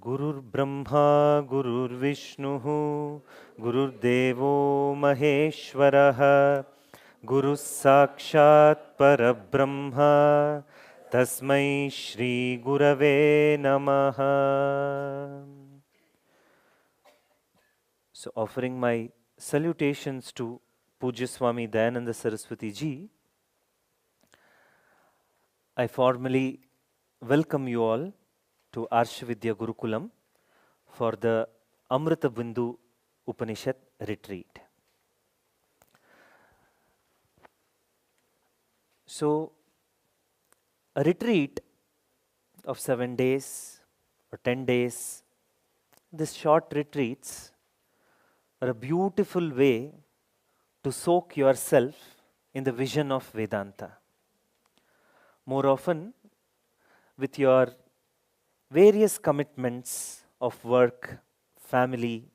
Gurur Brahma, Gurur Vishnu, Gurur Devo Maheshwaraha, Guru Sakshat Parabrahma, Tasmai Shri Gurave Namaha. So, offering my salutations to Pujya Swami Dayananda Saraswati Ji, I formally welcome you all to Arshavidya Gurukulam for the AMRITABINDHU Upanishad retreat. So, a retreat of 7 days or 10 days, these short retreats are a beautiful way to soak yourself in the vision of Vedanta. More often, with your various commitments of work, family,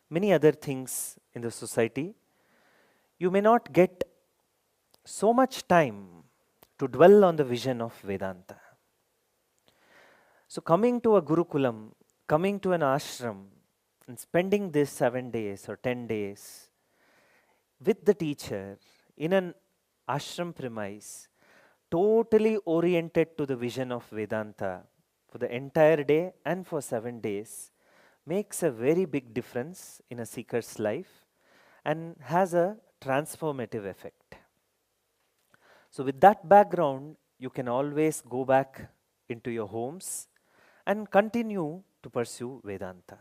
many other things in the society, you may not get so much time to dwell on the vision of Vedanta. So, coming to a Gurukulam, coming to an ashram, and spending these 7 days or 10 days with the teacher in an ashram premise, totally oriented to the vision of Vedanta for the entire day and for 7 days, makes a very big difference in a seeker's life and has a transformative effect. So, with that background, you can always go back into your homes and continue to pursue Vedanta.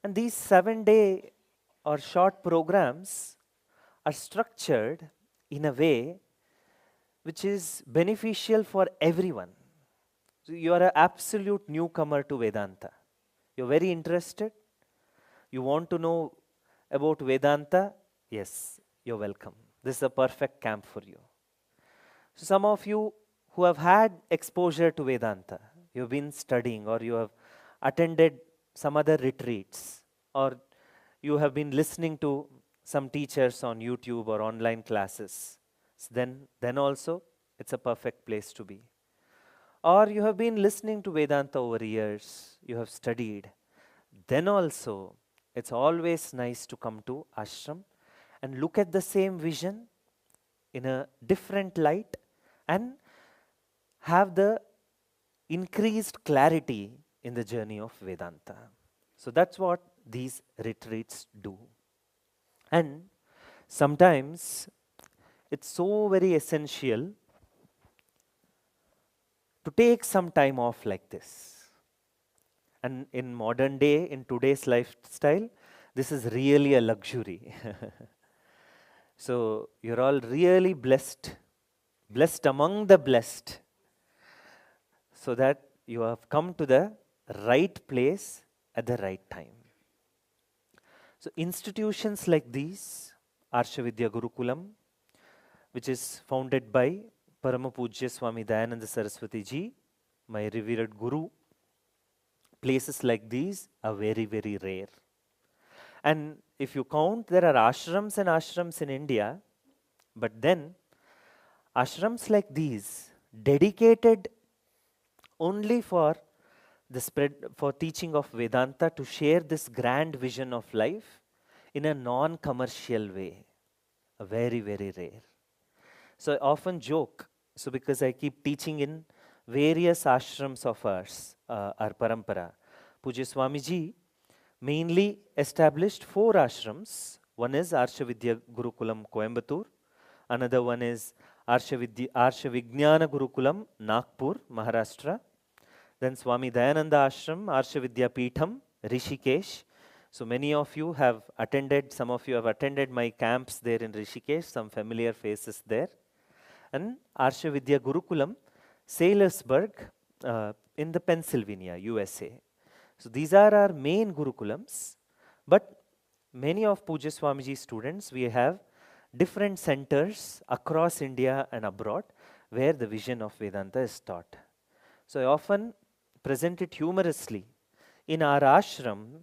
And these 7-day or short programs are structured in a way which is beneficial for everyone. So you are an absolute newcomer to Vedanta. You're very interested. You want to know about Vedanta? Yes, you're welcome. This is a perfect camp for you. So some of you who have had exposure to Vedanta, you've been studying or you have attended some other retreats or you have been listening to some teachers on YouTube or online classes, then also it's a perfect place to be. Or you have been listening to Vedanta over years, you have studied, then also it's always nice to come to ashram and look at the same vision in a different light and have the increased clarity in the journey of Vedanta. So that's what these retreats do. And sometimes it's so very essential to take some time off like this. And in modern day, in today's lifestyle, this is really a luxury. So you're all really blessed, blessed among the blessed, so that you have come to the right place at the right time. So institutions like these, Arshavidya Gurukulam, which is founded by Parama Pujya Swami Dayananda Saraswati Ji, my revered Guru, places like these are very, very rare. And if you count, there are ashrams and ashrams in India, but then ashrams like these, dedicated only for the spread, for teaching of Vedanta, to share this grand vision of life in a non-commercial way, a very, very rare. So I often joke, so because I keep teaching in various ashrams of ours, our parampara, Pujya Swamiji mainly established 4 ashrams. One is Arshavidya Gurukulam Coimbatore, another one is Arshavijnana Gurukulam Nagpur, Maharashtra, then Swami Dayananda Ashram, Arshavidya Peetham, Rishikesh. So many of you have attended, some of you have attended my camps there in Rishikesh, some familiar faces there. And Arshavidya Gurukulam, Saylorsburg, in the Pennsylvania, USA. So these are our main Gurukulams, but many of Pujya Swamiji students, we have different centers across India and abroad where the vision of Vedanta is taught. So I often present it humorously. In our ashram,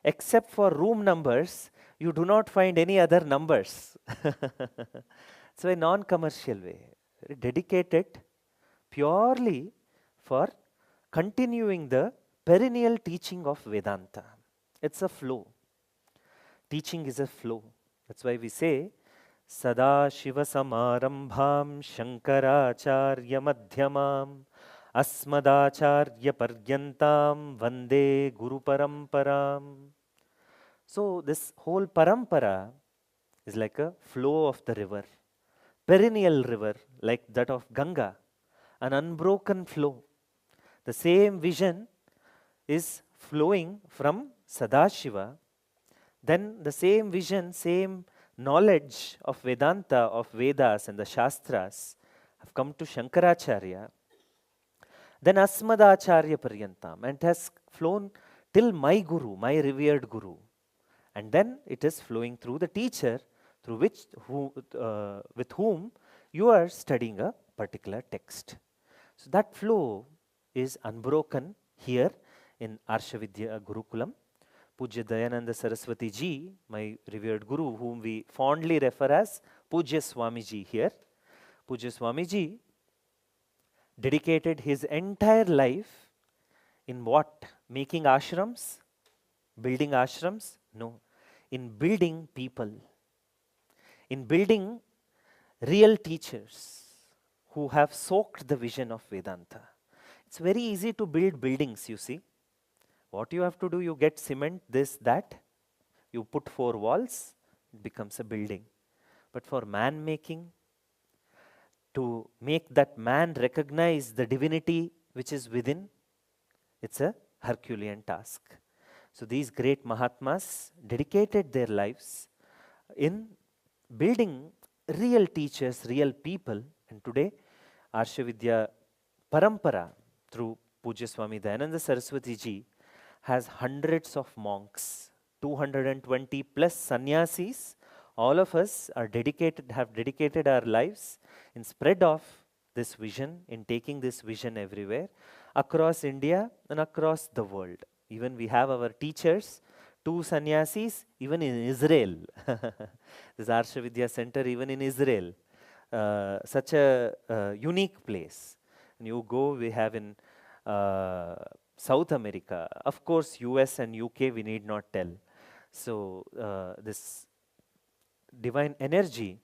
except for room numbers, you do not find any other numbers. It's a non-commercial way, dedicated purely for continuing the perennial teaching of Vedanta. It's a flow. Teaching is a flow. That's why we say, Sada Shiva Samarambham Shankaracharya Madhyamam Asmadacharya Paryantam Vande Guru Paramparam. So this whole parampara is like a flow of the river, perennial river like that of Ganga, an unbroken flow. The same vision is flowing from Sadashiva. Then the same vision, same knowledge of Vedanta, of Vedas and the Shastras have come to Shankaracharya. Then Asmadacharya Paryantam, and it has flown till my Guru, my revered Guru. And then it is flowing through the teacher through which, with whom you are studying a particular text. So that flow is unbroken here in Arshavidya Gurukulam. Pujya Dayananda Saraswati Ji, my revered Guru, whom we fondly refer as Pujya Swami Ji here. Pujya Swami Ji dedicated his entire life in what? Making ashrams? Building ashrams? No. In building people. In building real teachers who have soaked the vision of Vedanta. It's very easy to build buildings, you see. What you have to do, you get cement, this, that. You put 4 walls, it becomes a building. But for man making, to make that man recognize the divinity which is within, it's a Herculean task. So these great Mahatmas dedicated their lives in building real teachers, real people. And today, Arshavidya Parampara through Pujya Swami Dayananda Saraswati Ji has hundreds of monks, 220 plus sannyasis. All of us are dedicated, have dedicated our lives in spread of this vision, in taking this vision everywhere, across India and across the world. Even we have our teachers, 2 sannyasis, even in Israel. This Arshavidya Center, even in Israel. Such a unique place. And you go, we have in South America, of course US and UK we need not tell. So this divine energy,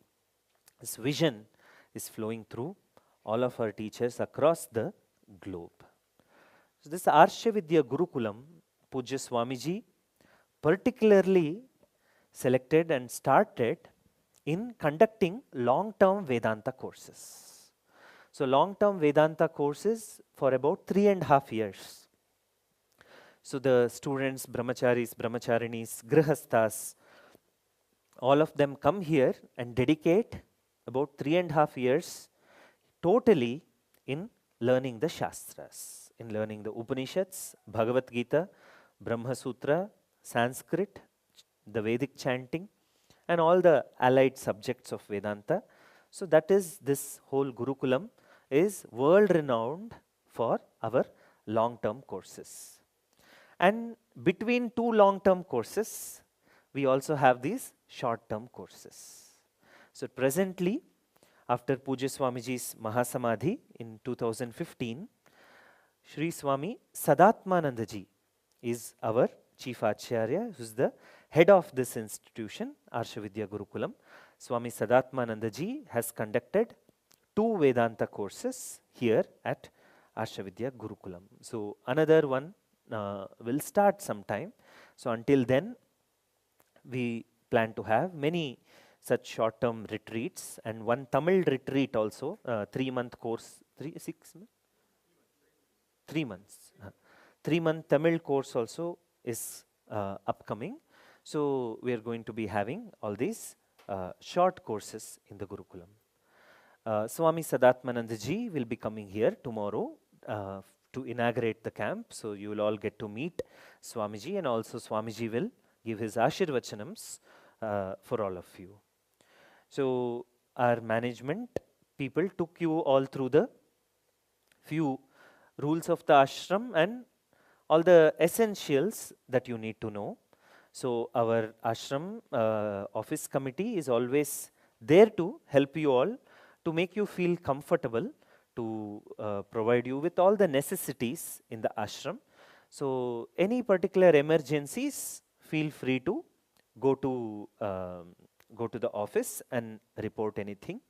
this vision is flowing through all of our teachers across the globe. So this Arshavidya Gurukulam, Pujya Swamiji particularly selected and started in conducting long-term Vedanta courses. So long-term Vedanta courses for about 3.5 years. So the students, brahmacharis, brahmacharinis, grihasthas, all of them come here and dedicate about 3.5 years totally in learning the Shastras, in learning the Upanishads, Bhagavad Gita, Brahma Sutra, Sanskrit, the Vedic chanting, and all the allied subjects of Vedanta. So that is, this whole Gurukulam is world renowned for our long-term courses. And between 2 long-term courses, we also have these short-term courses. So presently, after Pujya Swamiji's Mahasamadhi in 2015, Sri Swami Sadatmananda Ji is our Chief Acharya, who is the head of this institution, Arshavidya Gurukulam. Swami Sadatmananda Ji has conducted 2 Vedanta courses here at Arshavidya Gurukulam. So another one will start sometime. So until then, we plan to have many such short-term retreats and one Tamil retreat also, 3-month course, 3 months. 3-month Tamil course also is upcoming. So we are going to be having all these short courses in the Gurukulam. Swami Sadatmananda Ji will be coming here tomorrow to inaugurate the camp. So you will all get to meet Swamiji, and also Swamiji will give his Ashirvachanams for all of you. So our management people took you all through the few rules of the ashram and all the essentials that you need to know. So our ashram office committee is always there to help you all, to make you feel comfortable, to provide you with all the necessities in the ashram. So any particular emergencies, feel free to go to go to the office and report anything.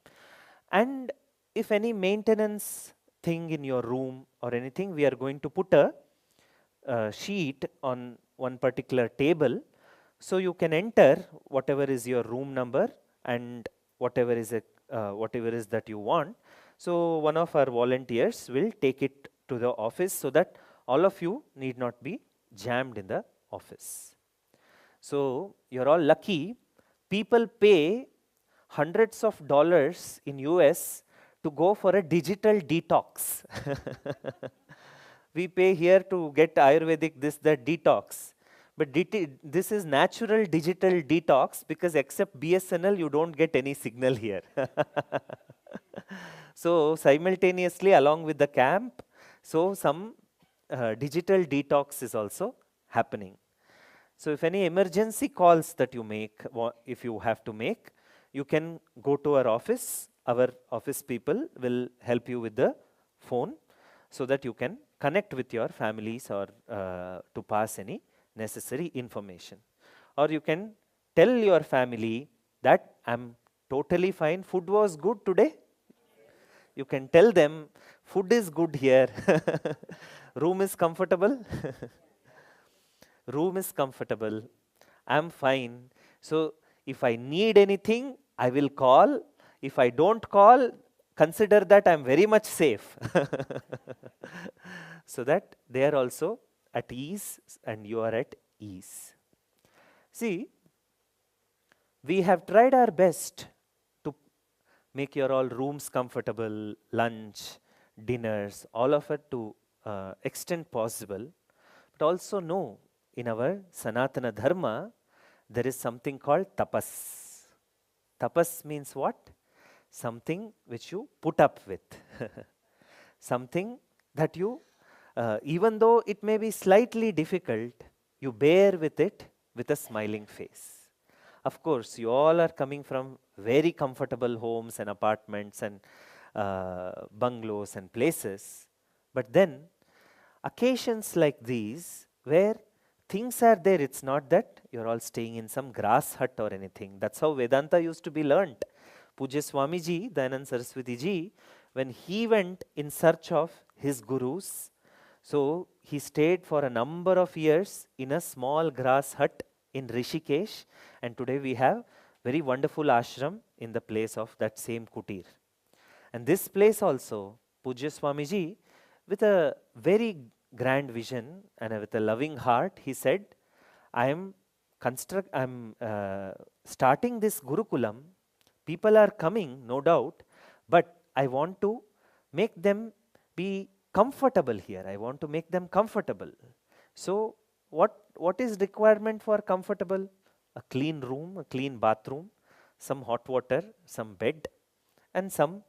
And if any maintenance thing in your room or anything, we are going to put a sheet on one particular table, so you can enter whatever is your room number and whatever is that you want. So one of our volunteers will take it to the office so that all of you need not be jammed in the office. So you're all lucky. People pay hundreds of dollars in US to go for a digital detox. We pay here to get Ayurvedic this, that detox. But this is natural digital detox, because except BSNL, you don't get any signal here. So simultaneously along with the camp, so some digital detox is also happening. So if any emergency calls that you make, if you have to make, you can go to our office. Our office people will help you with the phone so that you can connect with your families or to pass any necessary information. Or you can tell your family that I'm totally fine. Food was good today. You can tell them food is good here. Room is comfortable. Room is comfortable. I'm fine. So if I need anything, I will call. If I don't call, consider that I'm very much safe. So that they are also at ease and you are at ease. See, we have tried our best to make your all rooms comfortable, lunch, dinners, all of it to extent possible. But also know, in our Sanatana Dharma, there is something called tapas. Tapas means what? Something which you put up with. Something that you, even though it may be slightly difficult, you bear with it with a smiling face. Of course, you all are coming from very comfortable homes and apartments and bungalows and places. But then, occasions like these, where things are there, it's not that you're all staying in some grass hut or anything. That's how Vedanta used to be learnt. Pujya Swamiji, Dayanand Saraswati ji, when he went in search of his gurus, so he stayed for a number of years in a small grass hut in Rishikesh, and today we have very wonderful ashram in the place of that same kutir. And this place also, Pujya Swamiji, with a very grand vision and with a loving heart, he said, I am starting this Gurukulam. People are coming, no doubt, but I want to make them be comfortable here. I want to make them comfortable. So what is requirement for comfortable? A clean room, a clean bathroom, some hot water, some bed, and some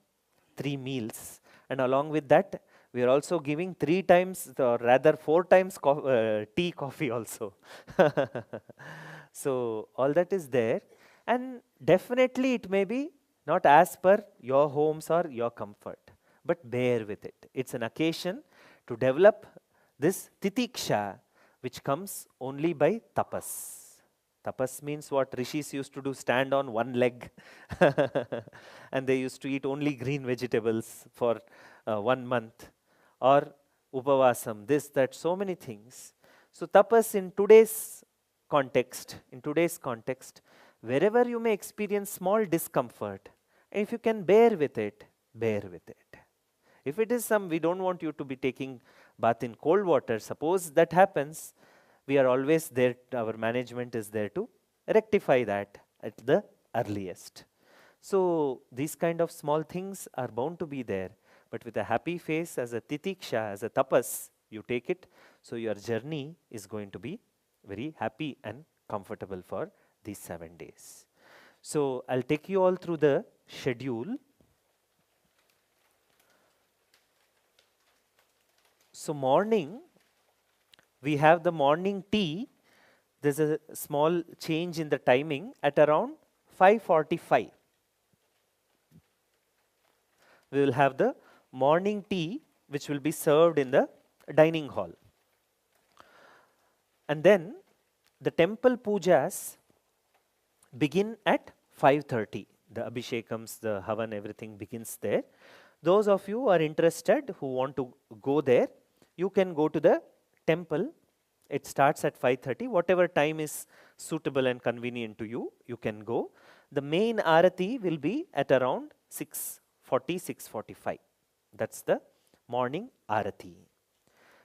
3 meals. And along with that, we are also giving 3 times, or rather 4 times tea, coffee also. So all that is there. And definitely it may be not as per your homes or your comfort, but bear with it. It's an occasion to develop this titiksha, which comes only by tapas. Tapas means what rishis used to do, stand on one leg. And they used to eat only green vegetables for 1 month. Or upavasam, this, that, so many things. So tapas in today's context, wherever you may experience small discomfort, if you can bear with it, bear with it. If it is some, we don't want you to be taking bath in cold water, suppose that happens, we are always there, our management is there to rectify that at the earliest. So these kind of small things are bound to be there, but with a happy face, as a titiksha, as a tapas, you take it, so your journey is going to be very happy and comfortable for these 7 days. So I'll take you all through the schedule. So morning, we have the morning tea. There's a small change in the timing at around 5:45. We will have the morning tea, which will be served in the dining hall. And then the temple pujas begin at 5:30. The Abhishekams, the Havan, everything begins there. Those of you who are interested, who want to go there, you can go to the temple. It starts at 5:30. Whatever time is suitable and convenient to you, you can go. The main Arati will be at around 6:40, 6:45. That's the morning Arati.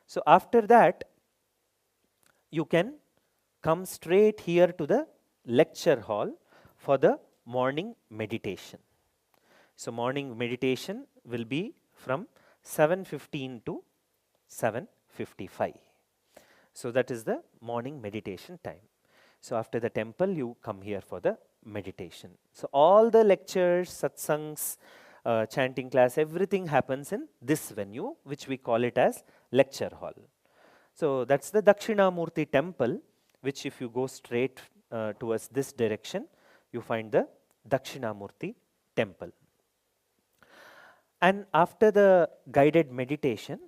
So after that, you can come straight here to the lecture hall for the morning meditation. So morning meditation will be from 7:15 to 7:55. So that is the morning meditation time. So after the temple, you come here for the meditation. So all the lectures, satsangs, chanting class, everything happens in this venue, which we call it as lecture hall. So that's the Dakshinamurti temple, which if you go straight towards this direction, you find the Dakshinamurti temple. And after the guided meditation,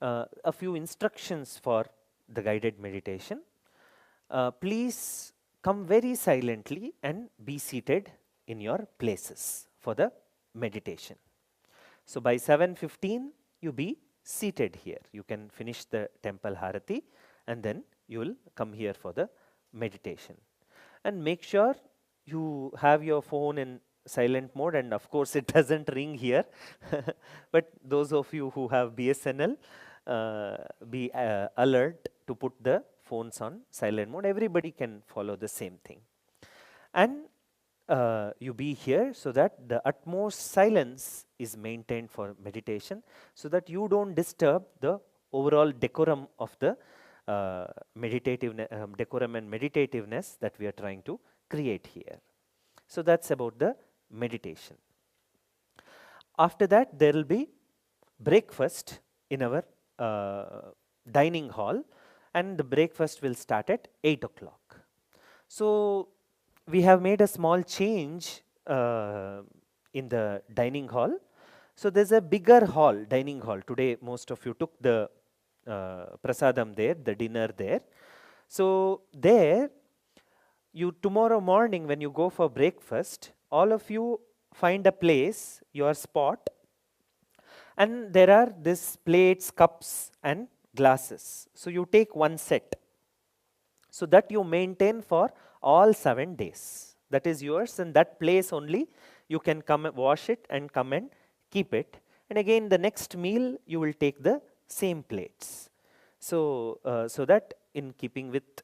a few instructions for the guided meditation. Please come very silently and be seated in your places for the meditation. So by 7:15, you be seated here. You can finish the temple Harati and then you will come here for the meditation. And make sure you have your phone in silent mode, and of course it doesn't ring here. But those of you who have BSNL, be alert to put the phones on silent mode. Everybody can follow the same thing. And you be here so that the utmost silence is maintained for meditation, so that you don't disturb the overall decorum of the decorum and meditativeness that we are trying to create here. So that's about the meditation. After that, there will be breakfast in our dining hall, and the breakfast will start at 8 o'clock. So we have made a small change in the dining hall. So there's a bigger hall, dining hall. Today most of you took the prasadam there, the dinner there. So there, you tomorrow morning when you go for breakfast, all of you find a place, your spot, and there are these plates, cups and glasses. So you take one set. So that you maintain for all 7 days. That is yours, and that place only you can come and wash it and come and keep it. And again the next meal you will take the same plates. So, so that in keeping with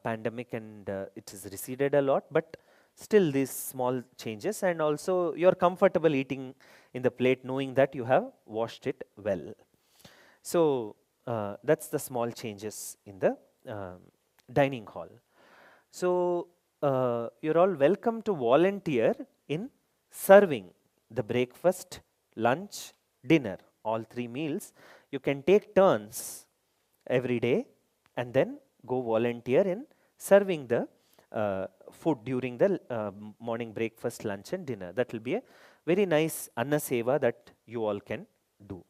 pandemic, and it has receded a lot, but still these small changes, and also you're comfortable eating in the plate knowing that you have washed it well. So that's the small changes in the dining hall. So you're all welcome to volunteer in serving the breakfast, lunch, dinner, all 3 meals. You can take turns every day and then go volunteer in serving the food during the morning breakfast, lunch and dinner. That will be a very nice Anna Seva that you all can do.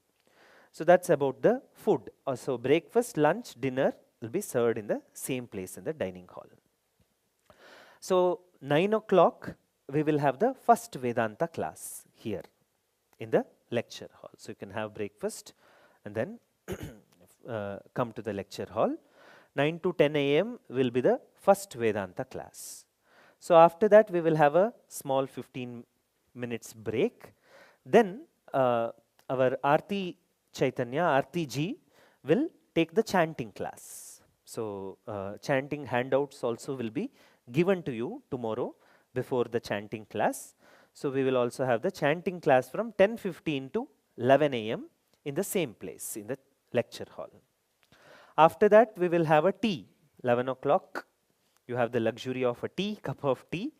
So that's about the food. Also breakfast, lunch, dinner will be served in the same place in the dining hall. So 9 o'clock we will have the first Vedanta class here in the lecture hall. So you can have breakfast and then come to the lecture hall. 9 to 10 a.m. will be the first Vedanta class. So after that we will have a small 15 minutes break. Then our Aarti Chaitanya, Aarti Ji will take the chanting class. So chanting handouts also will be given to you tomorrow before the chanting class. So we will also have the chanting class from 10:15 to 11 a.m. in the same place in the lecture hall. After that we will have a tea. 11 o'clock you have the luxury of a tea, cup of tea.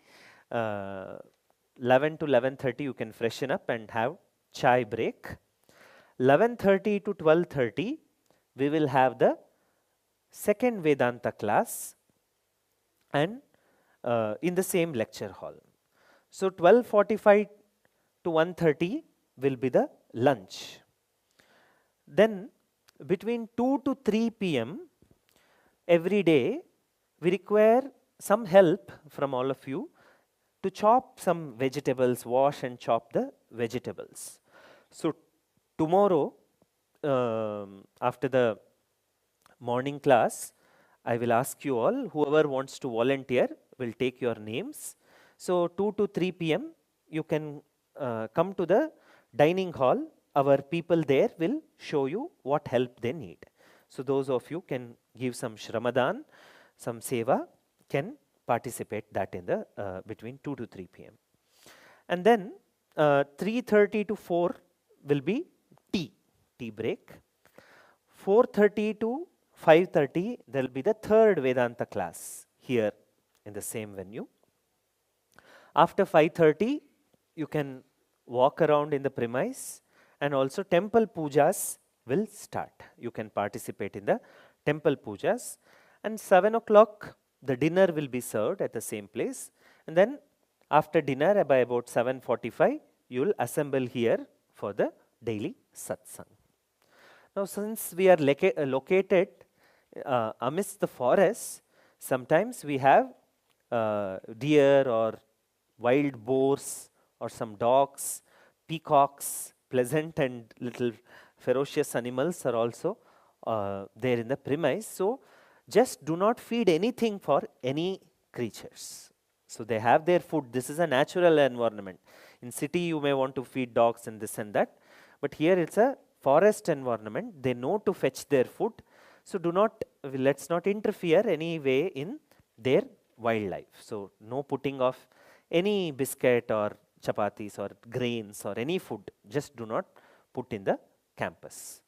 11 to 11:30 you can freshen up and have chai break. 11:30 to 12:30 we will have the second Vedanta class, and in the same lecture hall. So 12:45 to 1:30 will be the lunch. Then between 2 to 3 p.m. every day we require some help from all of you to chop some vegetables, wash and chop the vegetables. So tomorrow, after the morning class, I will ask you all, whoever wants to volunteer will take your names. So 2 to 3 p.m. you can come to the dining hall. Our people there will show you what help they need. So those of you can give some Shramadan, some Seva, can participate that in the between 2 to 3 p.m. And then 3:30 to 4 will be tea break. 4:30 to 5:30 there will be the third Vedanta class here in the same venue. After 5:30 you can walk around in the premise, and also temple pujas will start. You can participate in the temple pujas, and 7 o'clock the dinner will be served at the same place, and then after dinner by about 7:45 you will assemble here for the daily satsang. Now since we are located amidst the forest, sometimes we have deer or wild boars or some dogs, peacocks, pleasant and little ferocious animals are also there in the premise. So just do not feed anything for any creatures. So they have their food. This is a natural environment. In city you may want to feed dogs and this and that, but here it's a forest environment. They know to fetch their food. So let's not interfere any way in their wildlife. So no putting of any biscuit or chapatis or grains or any food. Just do not put in the campus.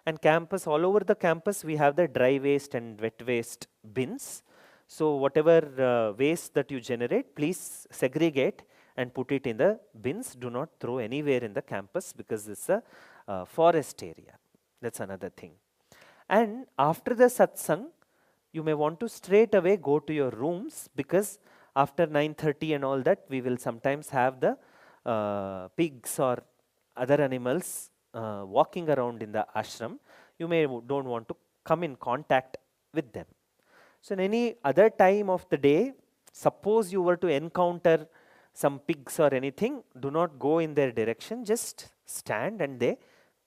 And campus, all over the campus we have the dry waste and wet waste bins. So whatever waste that you generate, please segregate and put it in the bins. Do not throw anywhere in the campus because it's a forest area. That's another thing. And after the satsang, you may want to straight away go to your rooms, because after 9:30 and all that, we will sometimes have the pigs or other animals walking around in the ashram. You may don't want to come in contact with them. So in any other time of the day, suppose you were to encounter some pigs or anything, do not go in their direction, just stand and they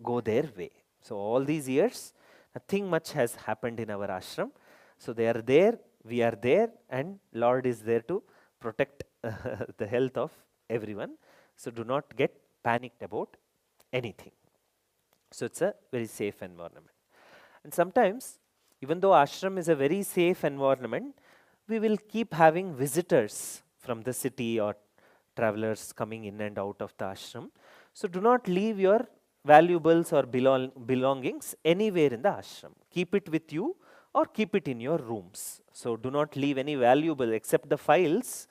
go their way. So all these years, nothing much has happened in our ashram. So they are there, we are there, and Lord is there to protect the health of everyone. So do not get panicked about anything. So it's a very safe environment. And sometimes, even though ashram is a very safe environment, we will keep having visitors from the city or travelers coming in and out of the ashram. So do not leave your valuables or belongings anywhere in the ashram. Keep it with you or keep it in your rooms. So do not leave any valuable except the files.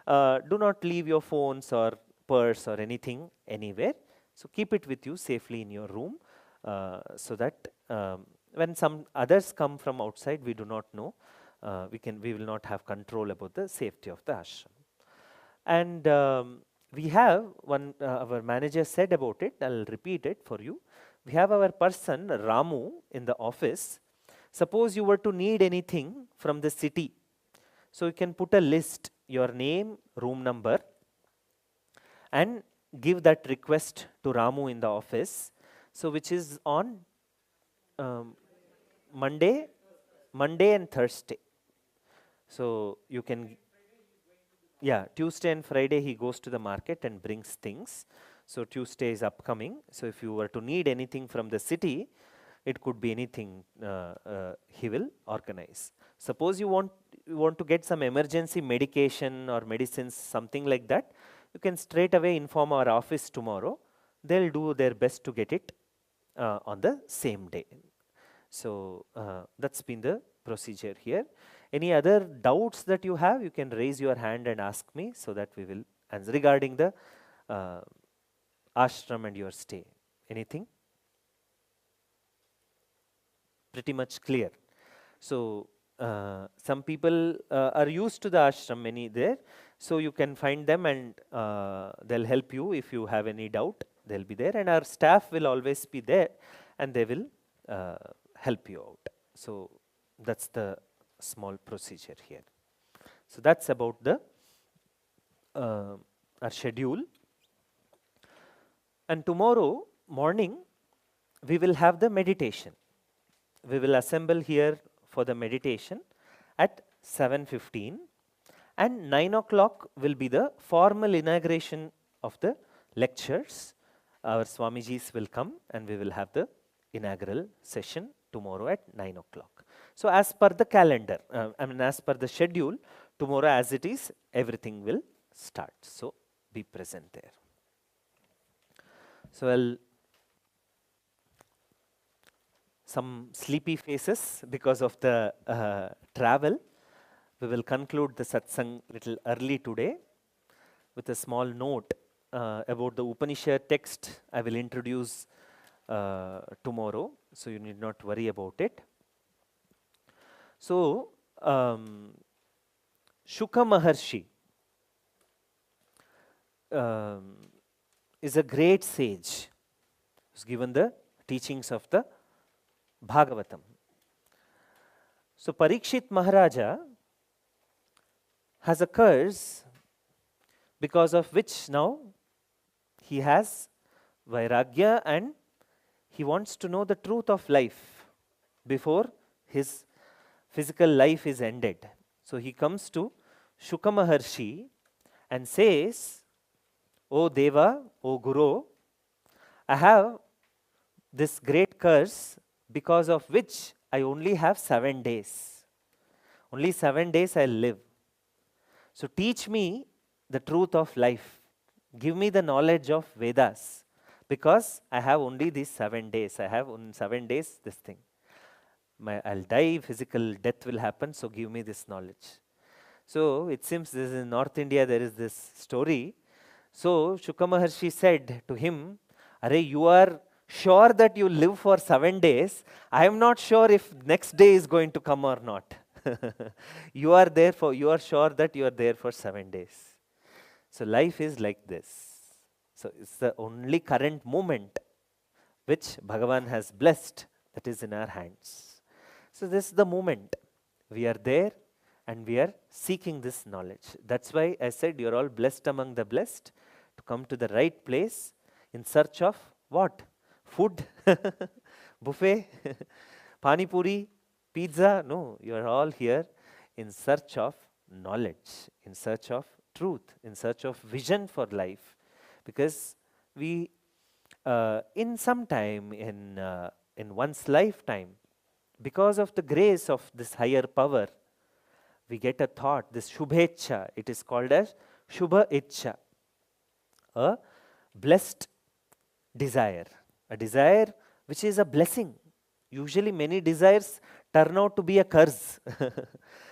Do not leave your phones or purse or anything anywhere. So keep it with you safely in your room, so that when some others come from outside, we do not know. We will not have control about the safety of the ashram. And we have one, our manager said about it, I'll repeat it for you. We have our person Ramu in the office. Suppose you were to need anything from the city, so you can put a list, your name, room number, and give that request to Ramu in the office. So which is on Monday and Thursday. So you can, yeah, Tuesday and Friday he goes to the market and brings things. So Tuesday is upcoming. So if you were to need anything from the city, it could be anything he will organize. Suppose you want to get some emergency medication or medicines, something like that, you can straight away inform our office tomorrow. They'll do their best to get it on the same day. So that's been the procedure here. Any other doubts that you have, you can raise your hand and ask me, so that we will answer regarding the ashram and your stay. Anything? Pretty much clear. So some people are used to the ashram, many there. So you can find them and they'll help you if you have any doubt. They'll be there, and our staff will always be there, and they will help you out. So that's the small procedure here. So that's about the our schedule. And tomorrow morning we will have the meditation. We will assemble here for the meditation at 7:15, and 9 o'clock will be the formal inauguration of the lectures. Our Swamijis will come and we will have the inaugural session tomorrow at 9 o'clock. So as per the calendar, as per the schedule, tomorrow as it is, everything will start. So be present there. So some sleepy faces because of the travel. We will conclude the satsang little early today with a small note about the Upanishad text. I will introduce tomorrow, so you need not worry about it. So, Shuka Maharshi is a great sage who's given the teachings of the Bhagavatam. So, Parikshit Maharaja has a curse because of which now he has Vairagya and he wants to know the truth of life before his physical life is ended. So he comes to Shuka Maharshi and says, "O Deva, O Guru, I have this great curse because of which I only have 7 days. Only 7 days I'll live. So teach me the truth of life. Give me the knowledge of Vedas, because I have only these 7 days. I have on 7 days this thing. I'll die, physical death will happen, so give me this knowledge." So it seems this is in North India, there is this story. So Shuka Maharshi said to him, "Are you are sure that you live for 7 days? I am not sure if next day is going to come or not." You are sure that you are there for 7 days. So life is like this. So it's the only current moment which Bhagavan has blessed that is in our hands. So this is the moment. We are there and we are seeking this knowledge. That's why I said you're all blessed among the blessed to come to the right place in search of what? Food? Buffet? Pani puri? Pizza? No, you are all here in search of knowledge, in search of truth, in search of vision for life. Because we, in some time, in one's lifetime, because of the grace of this higher power, we get a thought, this Shubhecha, it is called as Shubha Ichcha, a blessed desire, a desire which is a blessing. Usually many desires turn out to be a curse.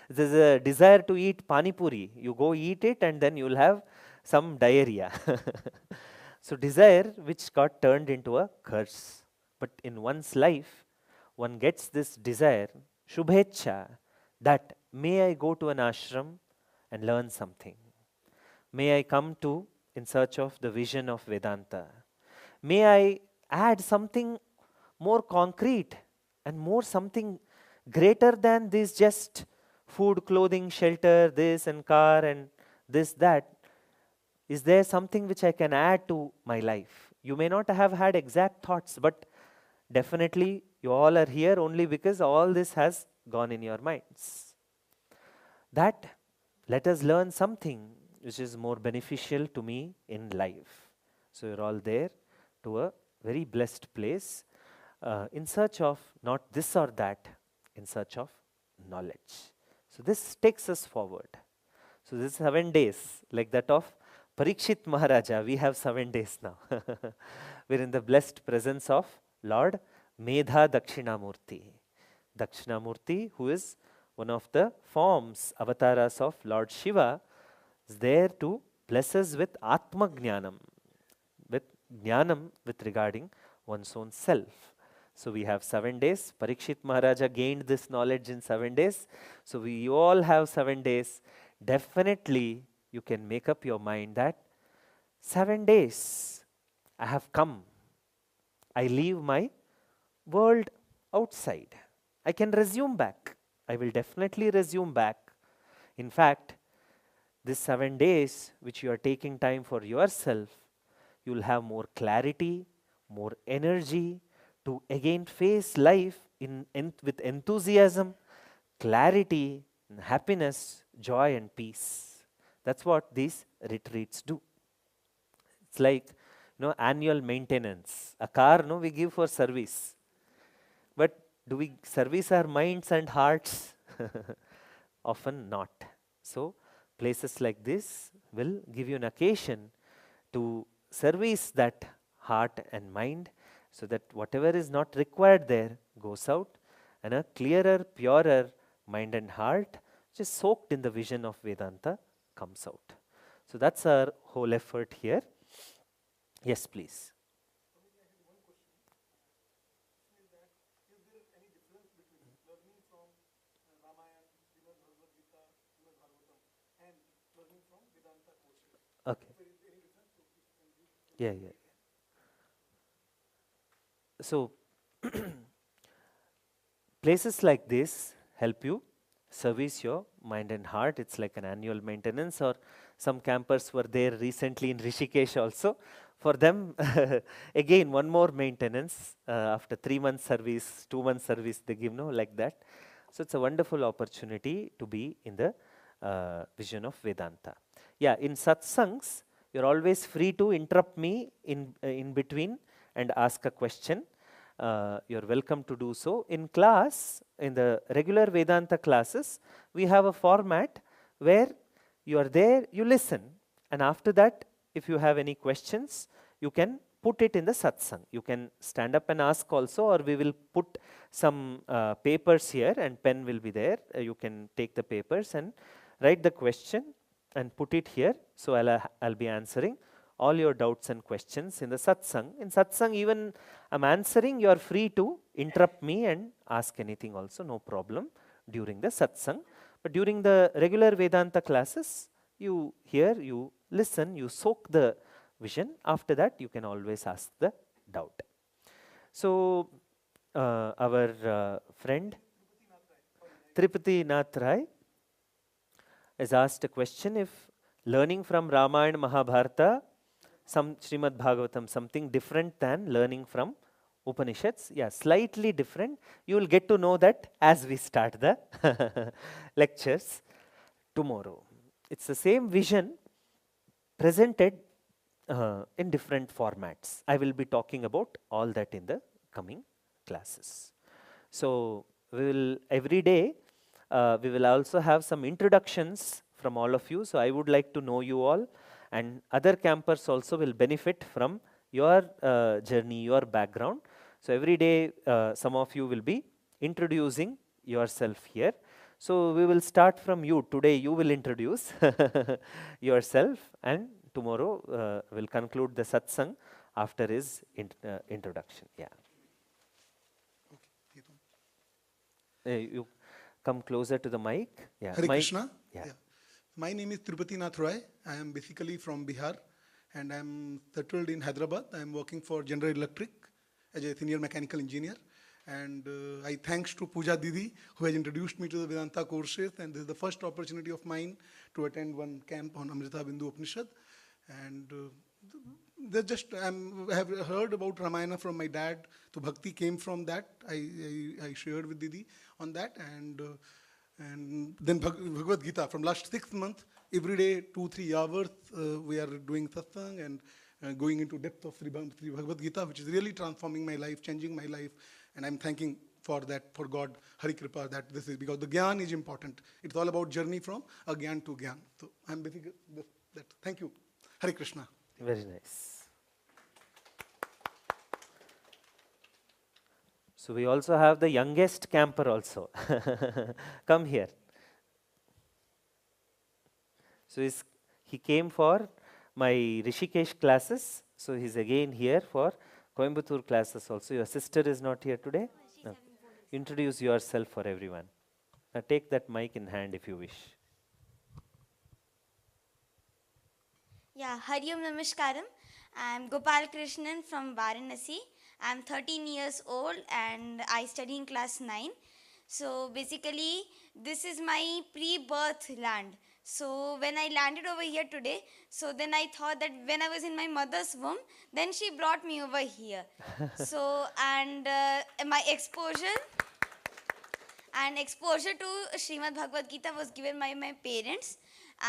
There's a desire to eat pani puri. You go eat it and then you'll have some diarrhea. So desire which got turned into a curse. But in one's life, one gets this desire, Shubhecha, that may I go to an ashram and learn something. May I come to in search of the vision of Vedanta. May I add something more concrete and more something greater than this just food, clothing, shelter, this and car and this, that. Is there something which I can add to my life? You may not have had exact thoughts, but definitely you all are here only because all this has gone in your minds. That let us learn something which is more beneficial to me in life. So you're all there to a very blessed place in search of not this or that, in search of knowledge. So this takes us forward. So this 7 days, like that of Parikshit Maharaja, we have 7 days now. We're in the blessed presence of Lord Medha Dakshinamurti. Dakshinamurti, who is one of the forms, avatars of Lord Shiva, is there to bless us with Atma Jnanam, with Jnanam with regarding one's own self. So we have 7 days. Parikshit Maharaja gained this knowledge in 7 days. So we all have 7 days. Definitely you can make up your mind that 7 days I have come. I leave my world outside. I can resume back. I will definitely resume back. In fact, this 7 days which you are taking time for yourself, you will have more clarity, more energy to again face life with enthusiasm, clarity, and happiness, joy, and peace. That's what these retreats do. It's like, annual maintenance. A car, no, we give for service. But do we service our minds and hearts? Often not. So, places like this will give you an occasion to service that heart and mind, so that whatever is not required there goes out, and a clearer, purer mind and heart, just soaked in the vision of Vedanta, comes out. So, that's our whole effort here. Yes, please. Okay. Yeah, yeah. So, places like this help you service your mind and heart. It's like an annual maintenance, or some campers were there recently in Rishikesh also. For them, again, one more maintenance after 3 months service, 2 months service, they give, no, like that. So, it's a wonderful opportunity to be in the vision of Vedanta. Yeah, in satsangs, you're always free to interrupt me in between and ask a question. You're welcome to do so. In class, in the regular Vedanta classes, we have a format where you are there, you listen, and after that, if you have any questions, you can put it in the satsang. You can stand up and ask also, or we will put some papers here and pen will be there. You can take the papers and write the question and put it here. So I'll be answering all your doubts and questions in the satsang. In satsang, even I'm answering, you are free to interrupt me and ask anything also, no problem during the satsang. But during the regular Vedanta classes, you hear, you listen, you soak the vision. After that, you can always ask the doubt. So, our friend Tripati Nath Rai has asked a question: if learning from Ramayana Mahabharata, some Srimad Bhagavatam, something different than learning from Upanishads? Yeah, slightly different. You will get to know that as we start the lectures tomorrow. It's the same vision presented in different formats. I will be talking about all that in the coming classes. So, we will every day, we will also have some introductions from all of you. So, I would like to know you all, and other campers also will benefit from your journey, your background. So, every day some of you will be introducing yourself here. So, we will start from you. Today you will introduce yourself, and tomorrow we'll conclude the satsang after his introduction. Yeah. You come closer to the mic. Yeah. Hare Krishna. Yeah. My name is Tripati Nath Roy. I am basically from Bihar, and I am settled in Hyderabad. I am working for General Electric as a senior mechanical engineer. And I thanks to Pooja Didi, who has introduced me to the Vedanta courses, and this is the first opportunity of mine to attend one camp on AMRITABINDHU Upanishad. And I have heard about Ramayana from my dad, so Bhakti came from that. I shared with Didi on that, and then Bhagavad Gita. From last 6 months, every day 2-3 hours, we are doing satsang and going into depth of Sri Bhagavad Gita, which is really transforming my life, changing my life, and I'm thanking for that, for God, Hari Kripa, that this is, because the Gyan is important. It's all about journey from Agyan to Gyan. So I'm basically that. Thank you. Hare Krishna. Very nice. So we also have the youngest camper also. Come here. So he came for my Rishikesh classes. So he's again here for Coimbatore classes also. Your sister is not here today? No. Introduce yourself for everyone. Now take that mic in hand if you wish. Yeah, Hari Om Namaskaram. I'm Gopal Krishnan from Varanasi. I'm 13 years old and I study in class 9. So basically, this is my pre-birth land. So when I landed over here today, so then I thought that when I was in my mother's womb, then she brought me over here. So and my exposure to Srimad Bhagavad Gita was given by my parents,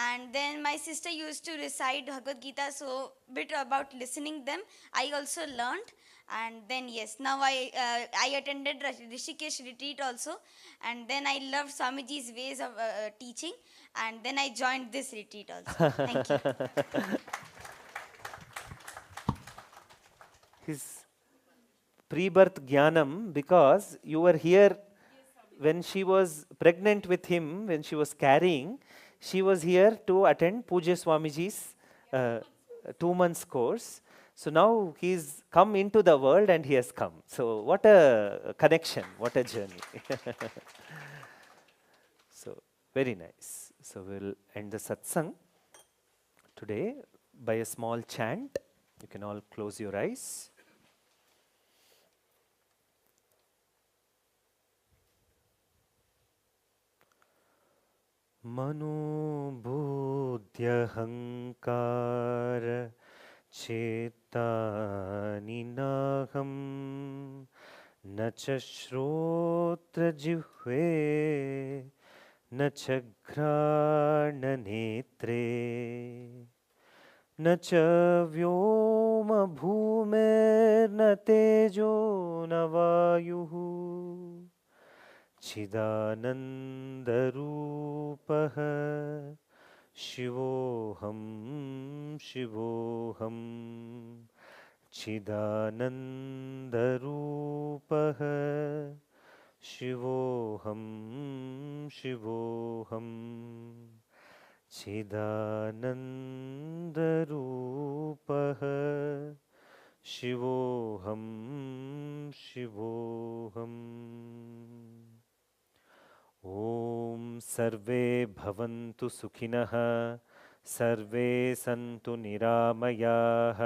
and then my sister used to recite Bhagavad Gita, so bit about listening them I also learned. And then yes, now I attended Rishikesh retreat also, and then I loved Swamiji's ways of teaching, and then I joined this retreat also. Thank you. His pre-birth jnanam, because you were here when she was pregnant with him, when she was carrying, she was here to attend Pujya Swamiji's 2 months course. So now he's come into the world and he has come. So what a connection, what a journey. So very nice. So we'll end the satsang today by a small chant. You can all close your eyes. मनोबुद्ध्यहङ्कार चेतानि नाहं न च श्रोत्रजिह्वे न च घ्राणनेत्रे न च व्योमभूमेर्न तेजो न वायुः चिदानन्दरूपः शिवोऽहं शिवोऽहं चिदानन्दरूपः शिवोऽहं शिवोऽहं चिदानन्दरूपः शिवोऽहं शिवोऽहम् ॐ सर्वे भवन्तु सुखिनः सर्वे सन्तु निरामयाः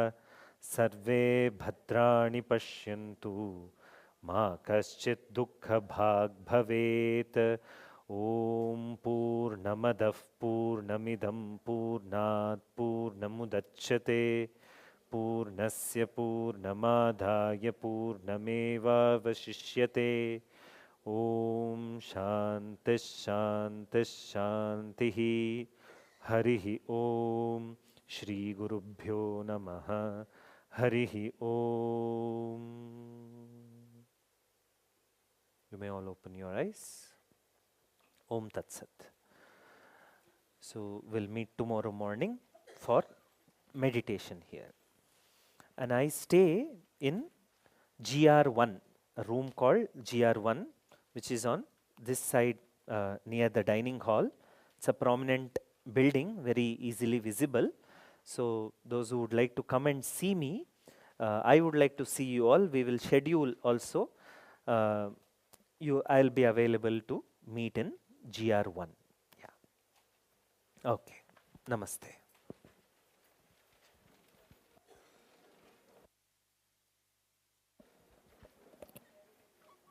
सर्वे भद्राणि पश्यन्तु मा कश्चित् दुःखभाग् भवेत् ॐ पूर्णमदः पूर्णमिदं पूर्णात् पूर्णमुदच्यते पूर्णस्य पूर्णमादाय पूर्णमेवावशिष्यते ॐ शान्तिः शान्तिः शान्तिः हरिः ॐ श्रीगुरुभ्यो नमः हरिः ॐ. You may all open your eyes. Om Tat Sat. So we'll meet tomorrow morning for meditation here. And I stay in GR1, a room called GR1, which is on this side near the dining hall. It's a prominent building, very easily visible. So those who would like to come and see me, I would like to see you all. We will schedule also. I'll be available to meet in GR1. Yeah. Okay. Namaste.